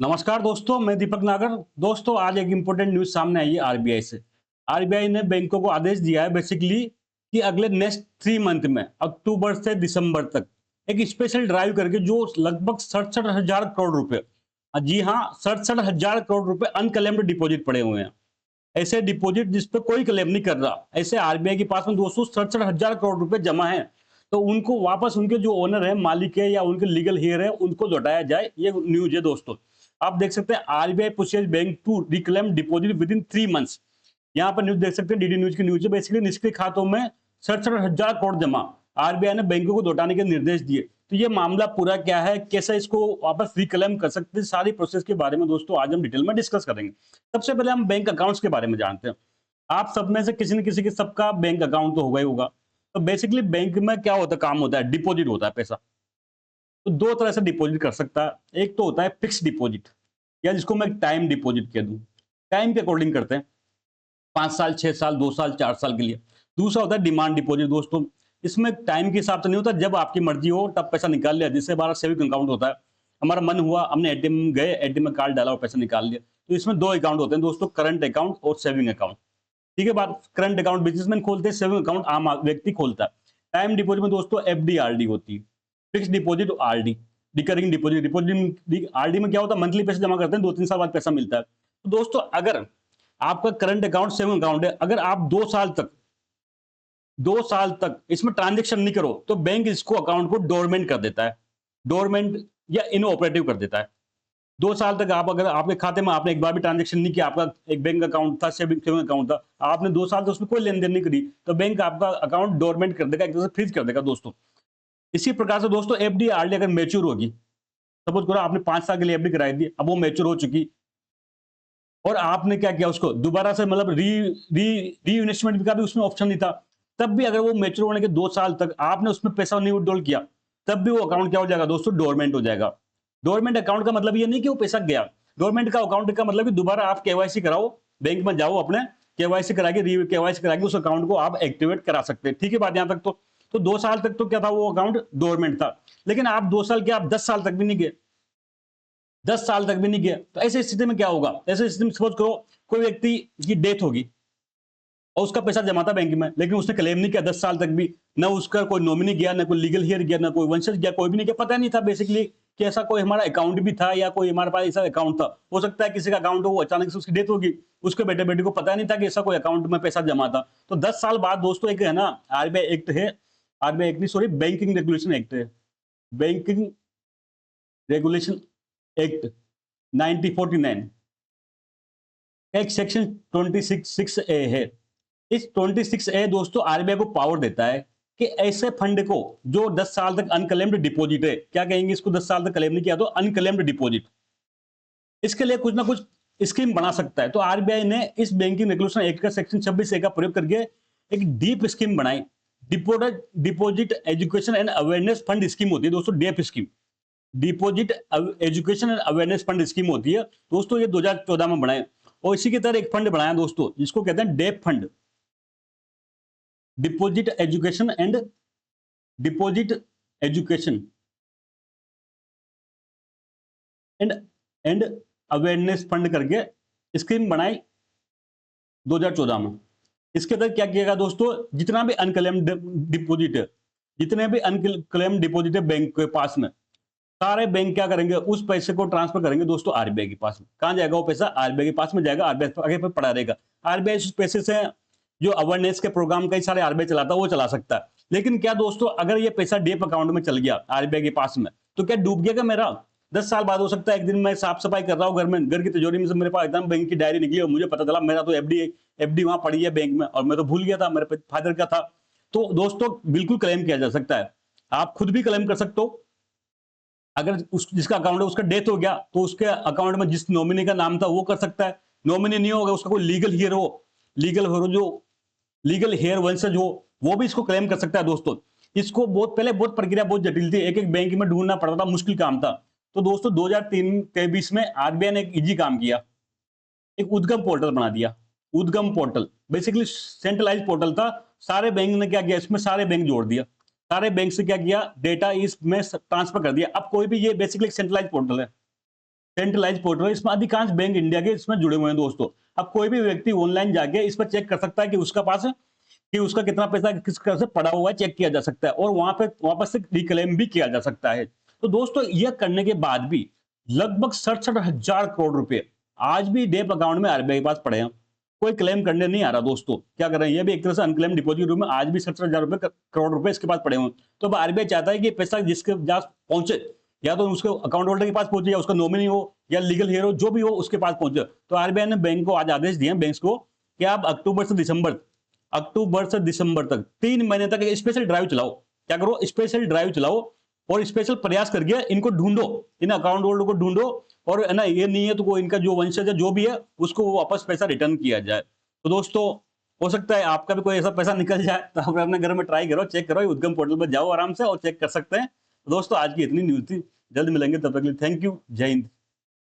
नमस्कार दोस्तों, मैं दीपक नागर। दोस्तों, आज एक इम्पोर्टेंट न्यूज़ सामने आई है आरबीआई से। आरबीआई ने बैंकों को आदेश दिया है बेसिकली कि अगले नेक्स्ट 3 मंथ में अक्टूबर से दिसंबर तक एक स्पेशल ड्राइव करके जो लगभग 67,000 करोड़ रुपए, जी हाँ, 67,000 करोड़ रुपए अनक्लेम्ड डिपॉजिट पड़े हुए हैं। ऐसे डिपॉजिट जिस पे कोई क्लेम नहीं कर रहा, ऐसे आरबीआई के पास में दोस्तों 67,000 करोड़ रुपए जमा है। तो उनको वापस उनके जो ओनर है, मालिक है या उनके लीगल हेयर है, उनको लौटाया जाए, ये न्यूज़ है दोस्तों। आप देख सकते हैं RBI pushes bank to reclaim deposit within 3 months. यहाँ पर न्यूज़ देख सकते हैं, डीडी न्यूज़ की न्यूज़ है। बेसिकली निष्क्रिय खातों में 67,000 करोड़ जमा, आरबीआई ने बैंकों को लौटाने के निर्देश दिए। तो ये मामला पूरा क्या है, कैसे इसको वापस रिक्लेम कर सकते हैं, सारी प्रोसेस के बारे में दोस्तों आज हम डिटेल में डिस्कस करेंगे। सबसे पहले हम बैंक अकाउंट्स के बारे में जानते हैं। आप सब में से किसी न किसी के सबका बैंक अकाउंट तो होगा ही होगा। तो बेसिकली बैंक में क्या होता है, काम होता है, डिपॉजिट होता है पैसा। तो 2 तरह से डिपॉजिट कर सकता है। एक तो होता है फिक्स्ड डिपॉजिट, या जिसको मैं टाइम डिपॉजिट कह दूं। टाइम के अकॉर्डिंग करते हैं, 5 साल, 6 साल, 2 साल, 4 साल के लिए। दूसरा होता है डिमांड डिपॉजिट दोस्तों। इसमें टाइम के हिसाब से नहीं होता, जब आपकी मर्जी हो तब पैसा निकाल लिया, जिससे हमारा सेविंग अकाउंट होता है। हमारा मन हुआ, हमने एटीएम गए, एटीएम में कार्ड डाला और पैसा निकाल लिया। तो इसमें 2 अकाउंट होते हैं दोस्तों, करंट अकाउंट और सेविंग अकाउंट। ठीक है बात। करंट अकाउंट बिजनेसमैन खोलते हैं, सेविंग अकाउंट आम व्यक्ति खोलता है। टाइम डिपॉजिट में दोस्तों एफडी आरडी होती है। फिक्स्ड डिपॉजिट और RD, recurring deposit. Deposit RD में क्या होता है, मंथली पैसे जमा करते हैं, 2-3 साल बाद पैसा मिलता है। तो दोस्तों, अगर आपका करंट अकाउंट सेविंग अकाउंट है, अगर आप 2 साल तक इसमें ट्रांजेक्शन नहीं करो, तो बैंक इसको अकाउंट को डोरमेंट कर देता है। डोरमेंट या इनऑपरेटिव कर देता है। 2 साल तक आप, अगर आपके खाते में आपने एक बार भी ट्रांजेक्शन नहीं किया, आपका एक बैंक अकाउंट था, सेविंग सेविंग अकाउंट था, आपने 2 साल तक उसमें कोई लेन देन नहीं करी, तो बैंक आपका अकाउंट डोरमेंट कर देगा, एक तरह से फ्रीज कर देगा दोस्तों। इसी प्रकार से दोस्तों एफडी आरडी अगर मैच्योर होगी, सपोज करो आपने 5 साल के लिए एफडी कराई थी, अब वो मैच्योर हो चुकी और आपने क्या किया, उसको दोबारा से मतलब री री री इन्वेस्टमेंट का भी उसमें ऑप्शन नहीं था, तब भी अगर वो मैच्योर होने के 2 साल तक आपने उसमें पैसा नहीं विड्रॉल किया, तब भी वो अकाउंट क्या हो जाएगा दोस्तों, डोरमेंट हो जाएगा। डोरमेंट अकाउंट का मतलब ये नहीं कि वो पैसा गया। डोरमेंट का अकाउंट का मतलब कि दोबारा आप केवाईसी कराओ, बैंक में जाओ, अपने केवाईसी करा के, री केवाईसी करा के उस अकाउंट को आप एक्टिवेट करा सकते हैं। ठीक है बात, यहां तक तो 2 साल तक तो क्या था, वो अकाउंट डोरमेंट था। लेकिन आप 2 साल के, आप 10 साल तक भी नहीं गए, 10 साल तक भी नहीं गया, तो ऐसे स्थिति में क्या होगा, ऐसे स्थिति में सपोज करो कोई व्यक्ति की डेथ होगी और उसका पैसा जमा था बैंक में, लेकिन उसने क्लेम नहीं किया 10 साल तक भी, ना उसका कोई नॉमिनी गया, ना कोई लीगल हियर गया, ना कोई वंशज गया, कोई भी नहीं गया, पता नहीं था बेसिकली कि ऐसा कोई हमारा अकाउंट भी था या कोई हमारे पास ऐसा अकाउंट था। हो सकता है किसी का अकाउंट हो, वो अचानक से उसकी डेथ होगी, उसके बेटे बेटी को पता नहीं था कि ऐसा कोई अकाउंट में पैसा जमा था। तो 10 साल बाद दोस्तों एक है ना, आरबीआई एक्ट है, आरबीआई एक्ट नहीं, सॉरी, बैंकिंग रेगुलेशन एक्ट है, बैंकिंग रेगुलेशन एक्ट 1949, एक सेक्शन 26(6)(a) है। इस 26(a) दोस्तों आरबीआई को पावर देता है कि ऐसे फंड को जो 10 साल तक अनक्लेम्ड डिपॉजिट है, क्या कहेंगे इसको, 10 साल तक क्लेम नहीं किया तो अनक्लेम्ड डिपॉजिट, इसके लिए कुछ ना कुछ स्कीम बना सकता है। तो आरबीआई ने इस बैंकिंग रेगुलेशन एक्ट का सेक्शन 26(a) का प्रयोग करके एक डीप स्कीम बनाई। Deposit deposit education and awareness fund scheme होती है दोस्तों, डेप scheme. Deposit education and awareness fund scheme होती है दोस्तों, ये 2014 में बनाए। और इसी की तरह एक फंड बनाया दोस्तों, जिसको कहते हैं डेप fund, deposit education and deposit education and and awareness fund करके स्कीम बनाई 2014 में। इसके तहत क्या किया गया दोस्तों, जितना भी अनक्लेम्ड डिपॉजिट है, जितने भी अनक्लेम्ड डिपॉजिट है बैंक के पास में, सारे बैंक क्या करेंगे, उस पैसे को ट्रांसफर करेंगे दोस्तों आरबीआई के पास में। कहां जाएगा वो पैसा, आरबीआई के पास में जाएगा, आरबीआई आगे पे पड़ा रहेगा। आरबीआई उस पैसे से जो अवेयरनेस के प्रोग्राम कई सारे आरबीआई चलाता है, वो चला सकता है। लेकिन क्या दोस्तों, अगर ये पैसा डीएप अकाउंट में चल गया आरबीआई के पास में, तो क्या डूब गया क्या मेरा? 10 साल बाद हो सकता है, एक दिन मैं साफ सफाई कर रहा हूँ घर में, घर की तिजोरी में से मेरे पास एकदम बैंक की डायरी निकली और मुझे पता चला मेरा तो एफडी वहां पड़ी है बैंक में, और मैं तो भूल गया था, मेरे फादर का था। तो दोस्तों बिल्कुल क्लेम किया जा सकता है, आप खुद भी क्लेम कर सकते हो। अगर उस जिसका अकाउंट है उसका डेथ हो गया, तो उसके अकाउंट में जिस नॉमिनी का नाम था वो कर सकता है। नॉमिनी नहीं होगा, उसका कोई लीगल हियर हो, जो लीगल हेयर वंशज हो, वो भी इसको क्लेम कर सकता है दोस्तों। इसको बहुत पहले बहुत प्रक्रिया बहुत जटिल थी, एक एक बैंक में ढूंढना पड़ता था, मुश्किल काम था। तो दोस्तों 2023 में आरबीआई ने एक इजी काम किया, एक उद्गम पोर्टल बना दिया। उद्गम पोर्टल बेसिकली सेंट्रलाइज पोर्टल था। सारे बैंक ने क्या किया, इसमें सारे बैंक जोड़ दिया, सारे बैंक से क्या किया, डेटा इसमें ट्रांसफर कर दिया। अब कोई भी, ये बेसिकली सेंट्रलाइज पोर्टल है, सेंट्रलाइज पोर्टल है, इसमें अधिकांश बैंक इंडिया के इसमें जुड़े हुए हैं दोस्तों। अब कोई भी व्यक्ति ऑनलाइन जाके इस पर चेक कर सकता है कि उसका पास कि उसका कितना पैसा किस तरह से पड़ा हुआ है, चेक किया जा सकता है और वहां पे वापस से रिक्लेम भी किया जा सकता है। तो दोस्तों यह करने के बाद भी लगभग 67,000 करोड़ रुपए आज भी डेप अकाउंट में आरबीआई के पास पड़े हैं। कोई क्लेम करने नहीं आ रहा दोस्तों, क्या कर रहे हैं, ये भी एक तरह से अनक्लेम डिपॉजिट रूम में आज भी 67,000 करोड़ रुपए इसके पास पड़े हुए हैं। तो अब आरबीआई चाहता है कि पैसा जिसके पास पहुंचे, या तो उसके अकाउंट होल्डर के पास पहुंचे, या उसका नॉमिनी हो, या लीगल हेयर हो, जो भी हो उसके पास पहुंचे। तो आरबीआई ने बैंक को आज आदेश दिए बैंक को कि आप अक्टूबर से दिसंबर तक 3 महीने तक एक स्पेशल ड्राइव चलाओ। क्या करो, स्पेशल ड्राइव चलाओ और स्पेशल प्रयास करके इनको ढूंढो, इन अकाउंट होल्डर को ढूंढो, और है ना, ये नहीं है तो कोई इनका जो वंशज है जो भी है उसको वो वापस पैसा रिटर्न किया जाए। तो दोस्तों हो सकता है आपका भी कोई ऐसा पैसा निकल जाए, तो आप अपने घर में ट्राई करो, चेक करो, उद्गम पोर्टल पर जाओ आराम से और चेक कर सकते हैं। तो दोस्तों आज की इतनी न्यूज थी, जल्द मिलेंगे, तब तक के लिए थैंक यू, जय हिंद।